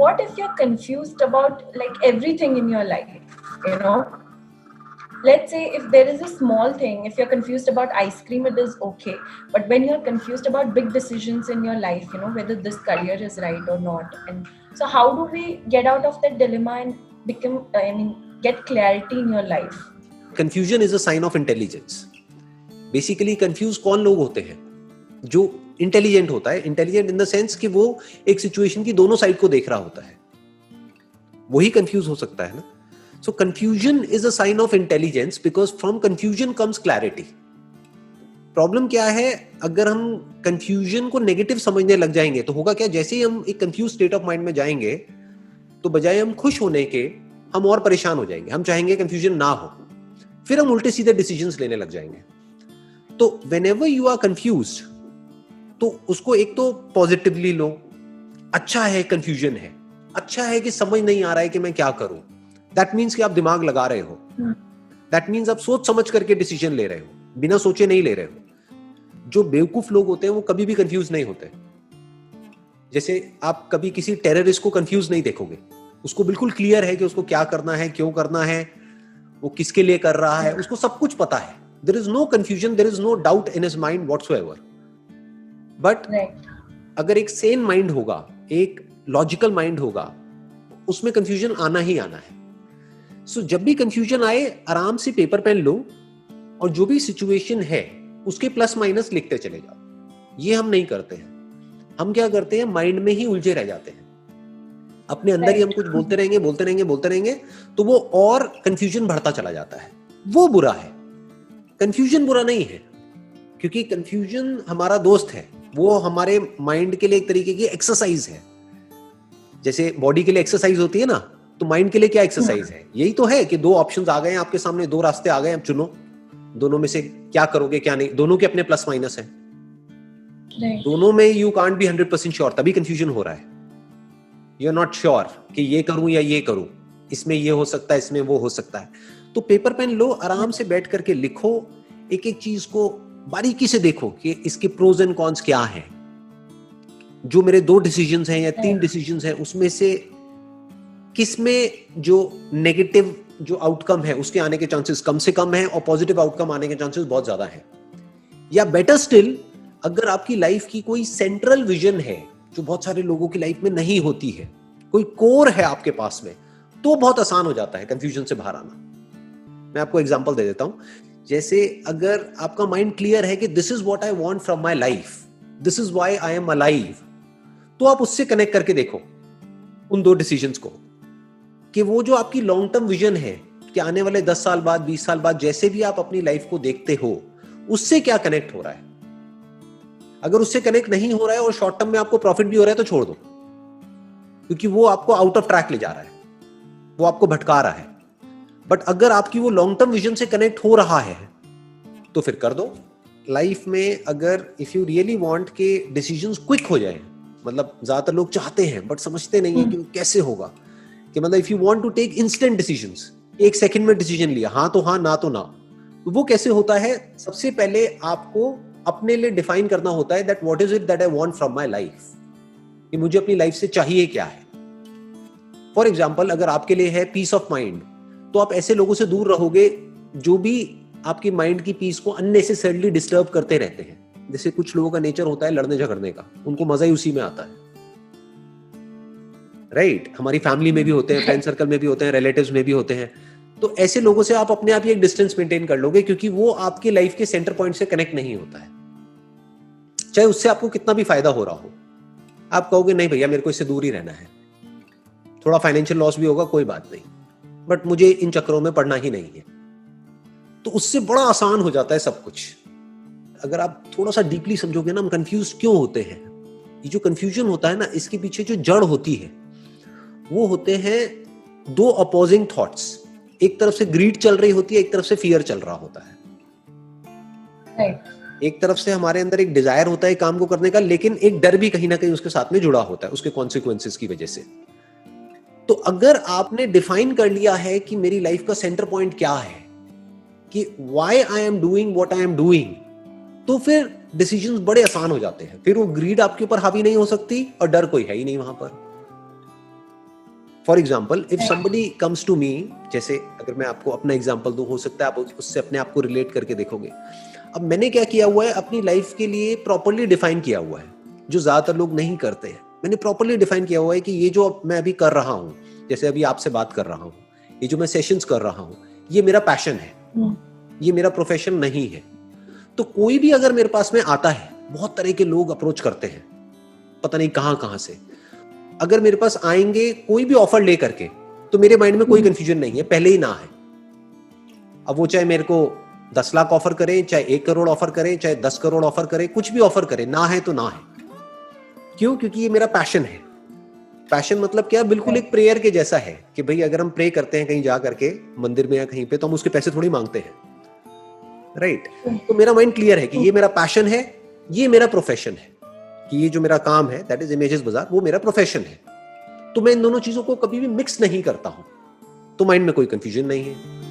what if you're confused about like everything in your life? You know, let's say if there is a small thing, if you're confused about ice cream, it is okay. But when you're confused about big decisions in your life, you know, whether this career is right or not. And so how do we get out of that dilemma and get clarity in your life? Confusion is a sign of intelligence. Basically, confused कौन लोग होते हैं? जो intelligent होता है. Intelligent in the sense कि वो एक सिचुएशन की दोनों साइड को देख रहा होता है, वही कंफ्यूज हो सकता है ना. So confusion is a sign of intelligence because from confusion comes clarity. Problem क्या है, अगर हम कंफ्यूजन को नेगेटिव समझने लग जाएंगे तो होगा क्या, जैसे ही हम एक कंफ्यूज स्टेट ऑफ माइंड में जाएंगे तो बजाय हम खुश होने के हम और परेशान हो जाएंगे. हम चाहेंगे कंफ्यूजन ना हो, फिर हम उल्टे सीधे डिसीजंस लेने लग जाएंगे. तो व्हेनेवर यू आर कंफ्यूज्ड तो उसको एक तो पॉजिटिवली लो. अच्छा है कंफ्यूजन है, अच्छा है कि समझ नहीं आ रहा है कि मैं क्या करूं. दैट मीन्स कि आप दिमाग लगा रहे हो. दैट मीन्स आप सोच समझ करके डिसीजन ले रहे हो, बिना सोचे नहीं ले रहे हो. जो बेवकूफ लोग होते हैं वो कभी भी कंफ्यूज नहीं होते. जैसे आप कभी किसी टेररिस्ट को कंफ्यूज नहीं देखोगे, उसको बिल्कुल क्लियर है कि उसको क्या करना है, क्यों करना है, वो किसके लिए कर रहा है, उसको सब कुछ पता है. There is no confusion, there is no doubt in his mind whatsoever. But अगर एक सेन माइंड होगा, एक लॉजिकल माइंड होगा, उसमें कंफ्यूजन आना ही आना है. सो जब भी कंफ्यूजन आए आराम से पेपर पेन लो और जो भी सिचुएशन है उसके प्लस माइनस लिखते चले जाओ. ये हम नहीं करते हैं. हम क्या करते हैं, माइंड में ही उलझे रह जाते हैं. अपने अंदर ही हम कुछ बोलते रहेंगे तो वो और कंफ्यूजन बढ़ता चला जाता है. वो बुरा है. कंफ्यूजन बुरा नहीं है, क्योंकि कंफ्यूजन हमारा दोस्त है. वो हमारे माइंड के लिए एक तरीके की एक्सरसाइज है. जैसे बॉडी के लिए एक्सरसाइज होती है ना, तो माइंड के लिए क्या एक्सरसाइज है? यही तो है कि दो ऑप्शंस आ गए हैं आपके सामने, दो रास्ते आ गए, आप चुनो. दोनों में से क्या करोगे क्या नहीं. दोनों के अपने प्लस माइनस है. दोनों में यू कांट बी 100% श्योर, तभी कंफ्यूजन हो रहा है. यू आर नॉट श्योर कि ये करूं या ये करूं, इसमें ये हो सकता है, इसमें वो हो सकता है. तो पेपर पेन लो, आराम से बैठ करके लिखो, एक एक चीज को बारीकी से देखो कि इसके प्रोज एंड कॉन्स क्या हैं. जो मेरे 2 डिसीजंस हैं या 3 डिसीजंस हैं, उसमें से किसमें जो नेगेटिव जो आउटकम है उसके आने के चांसेस कम से कम है और पॉजिटिव आउटकम आने के चांसेस बहुत ज्यादा हैं. या बेटर स्टिल, अगर आपकी लाइफ की कोई सेंट्रल विजन है जो बहुत सारे लोगों की लाइफ में नहीं होती है, कोई कोर है आपके पास में, तो बहुत आसान हो जाता है कंफ्यूजन से बाहर आना. मैं आपको एग्जांपल दे देता हूं. जैसे अगर आपका माइंड क्लियर है कि this is what I want from my life, this is why I am alive, तो आप उससे कनेक्ट करके देखो उन 2 डिसीजंस को, कि वो जो आपकी लॉन्ग टर्म विजन है कि आने वाले 10 साल बाद, 20 साल बाद, जैसे भी आप अपनी लाइफ को देखते हो, उससे क्या कनेक्ट हो रहा है. अगर उससे कनेक्ट नहीं हो रहा है और शॉर्ट टर्म में आपको प्रॉफिट भी हो रहा है तो छोड़ दो, क्योंकि वो आपको आउट ऑफ ट्रैक ले जा रहा है, वो आपको भटका रहा है. बट अगर आपकी वो लॉन्ग टर्म विजन से कनेक्ट हो रहा है तो फिर कर दो. लाइफ में अगर इफ यू रियली वांट के डिसीजंस क्विक हो जाए, मतलब ज्यादातर लोग चाहते हैं बट समझते नहीं है कि कैसे होगा, कि मतलब if you want to take instant decisions, 1 second में डिसीजन लिया, हाँ तो हाँ, ना तो ना, तो वो कैसे होता है? सबसे पहले आपको अपने लिए डिफाइन करना होता है that what is it that I want from my life, कि मुझे अपनी लाइफ से चाहिए क्या है. फॉर एग्जाम्पल, अगर आपके लिए है पीस ऑफ माइंड, तो आप ऐसे लोगों से दूर रहोगे जो भी आपकी माइंड की पीस को अननेसेसरली डिस्टर्ब करते रहते हैं. जैसे कुछ लोगों का नेचर होता है लड़ने झगड़ने का, उनको मजा ही उसी में आता है. राइट? हमारी फैमिली में भी होते हैं, फ्रेंड सर्कल में भी होते हैं, रिलेटिव्स में भी होते हैं. तो ऐसे लोगों से आप अपने आप ही एक डिस्टेंस मेंटेन कर लोगे, क्योंकि वो आपके लाइफ के सेंटर पॉइंट से कनेक्ट नहीं होता है. चाहे उससे आपको कितना भी फायदा हो रहा हो, आप कहोगे नहीं भैया मेरे को इससे दूर ही रहना है, थोड़ा फाइनेंशियल लॉस भी होगा कोई बात नहीं, बट मुझे इन चक्करों में पड़ना ही नहीं है. तो उससे बड़ा आसान हो जाता है सब कुछ. अगर आप थोड़ा सा डीपली समझोगे ना, हम कंफ्यूज क्यों होते हैं, ये जो कंफ्यूजन होता है ना, इसके पीछे जो जड़ होती है वो होते हैं 2 अपोजिंग थॉट्स. एक तरफ से ग्रीड चल रही होती है, एक तरफ से फियर चल रहा होता है. एक तरफ से हमारे अंदर एक डिजायर होता है काम को करने का, लेकिन एक डर भी कहीं ना कहीं उसके साथ में जुड़ा होता है, उसके कॉन्सिक्वेंसेस की वजह से. तो अगर आपने डिफाइन कर लिया है कि मेरी लाइफ का सेंटर पॉइंट क्या है, कि why I am doing what I am doing, तो फिर डिसीजंस बड़े आसान हो जाते हैं. फिर वो ग्रीड आपके ऊपर हावी नहीं हो सकती और डर कोई है ही नहीं वहां पर. For example if somebody comes to me, जैसे अगर मैं आपको अपना एग्जाम्पल दूं, हो सकता है आप उससे अपने आप को रिलेट करके देखोगे। अब मैंने क्या किया हुआ है, अपनी लाइफ के लिए प्रॉपरली डिफाइन किया हुआ है, जो ज्यादातर लोग नहीं करते हैं। मैंने प्रॉपरली डिफाइन किया हुआ है कि ये जो मैं अभी कर रहा हूँ, जैसे अभी आपसे बात कर रहा हूँ, ये जो मैं सेशंस कर रहा हूँ, ये मेरा पैशन है, ये मेरा प्रोफेशन नहीं है। तो कोई भी अगर मेरे पास में आता है, बहुत तरह के लोग अप्रोच करते हैं, पता नहीं कहां से, अगर मेरे पास आएंगे कोई भी ऑफर लेकर के, तो मेरे माइंड में कोई कंफ्यूजन नहीं है, पहले ही ना है। अब वो चाहे मेरे को 10 लाख ऑफर करे, चाहे 1 करोड़ ऑफर करे, चाहे 10 करोड़ ऑफर करे, कुछ भी ऑफर करे, ना है तो ना है। क्यों? क्योंकि ये मेरा पैशन है। पैशन मतलब क्या? बिल्कुल एक प्रेयर के जैसा है कि भाई अगर हम प्रे करते हैं कहीं जा करके मंदिर में या कहीं पे, तो हम उसके पैसे थोड़ी मांगते हैं, राइट? तो मेरा माइंड क्लियर है कि ये मेरा पैशन है, ये मेरा प्रोफेशन है, कि ये जो मेरा काम है दैट इज इमेजेस बाजार, वो मेरा प्रोफेशन है। तो मैं इन दोनों चीजों को कभी भी मिक्स नहीं करता हूं, तो माइंड में कोई कंफ्यूजन नहीं है।